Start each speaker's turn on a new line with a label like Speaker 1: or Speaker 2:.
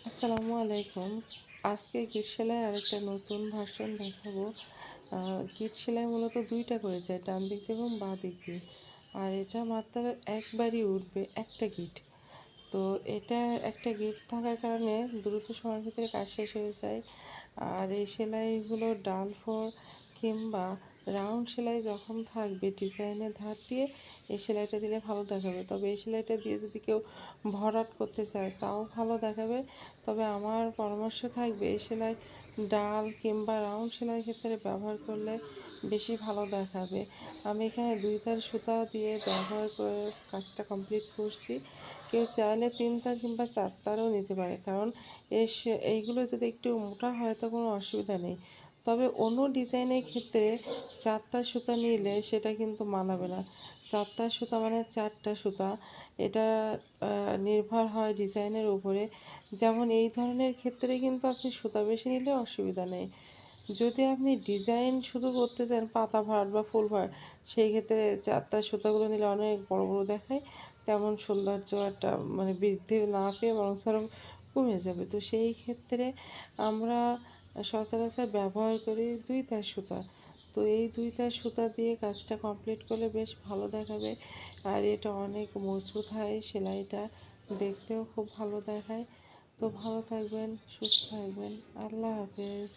Speaker 1: আসসালামু আলাইকুম। আজকে গিট সেলাইয়ের আরেকটা নতুন ভার্সন দেখাবো। গিট সেলাই মূলত ২ টা করে যায়, ডান দিক দিয়ে এবং বাঁ দিক দিয়ে। আর এটা মাত্র একবারই উঠবে একটা গিট। তো এটা একটা গিট থাকার কারণে দ্রুত সময়ের ভিতরে কাজ শেষ হয়ে যায়। আর এই সেলাইগুলো ডাল ফোর কিংবা রাউন্ড সেলাই যখন থাকবে ডিজাইনের ধার দিয়ে এই সেলাইটা দিলে ভালো দেখাবে। তবে এই সেলাইটা দিয়ে যদি কেউ ভরাট করতে চায় তাও ভালো দেখাবে। তবে আমার পরামর্শ থাকবে এই সেলাই ডাল কিংবা রাউন্ড সেলাইয়ের ক্ষেত্রে ব্যবহার করলে বেশি ভালো দেখাবে। আমি এখানে ২ তার সুতা দিয়ে ব্যবহার করে কাজটা কমপ্লিট করছি। কেউ চাইলে ৩ তার কিংবা ৪ তারও নিতে পারে, কারণ এইগুলো যদি একটু মোটা হয় তো কোনো অসুবিধা নেই। তবে অন্য ডিজাইনের ক্ষেত্রে ৪ তার সুতা নিলে সেটা কিন্তু মানাবে না। ৪ তার সুতা মানে ৪টা সুতা, এটা নির্ভর হয় ডিজাইনের উপরে। যেমন এই ধরনের ক্ষেত্রে কিন্তু আপনি সুতা বেশি নিলে অসুবিধা নেই। যদি আপনি ডিজাইন শুধু করতে চান পাতা ভাট বা ফুল ভাট, সেই ক্ষেত্রে ৪ তার সুতাগুলো নিলে অনেক বড় বড় দেখায়, তেমন সৌন্দর্য একটা মানে বৃদ্ধি না পেয়ে বরং আরও কমে যাবে। তো সেই ক্ষেত্রে আমরা সচরাচর ব্যবহার করি ২ তার সুতা। তো এই ২ তার সুতা দিয়ে কাজটা কমপ্লিট করলে বেশ ভালো দেখাবে। আর এটা অনেক মজবুত হয়, সেলাইটা দেখতেও খুব ভালো দেখায়। তো ভালো থাকবেন, সুস্থ থাকবেন। আল্লাহ হাফেজ।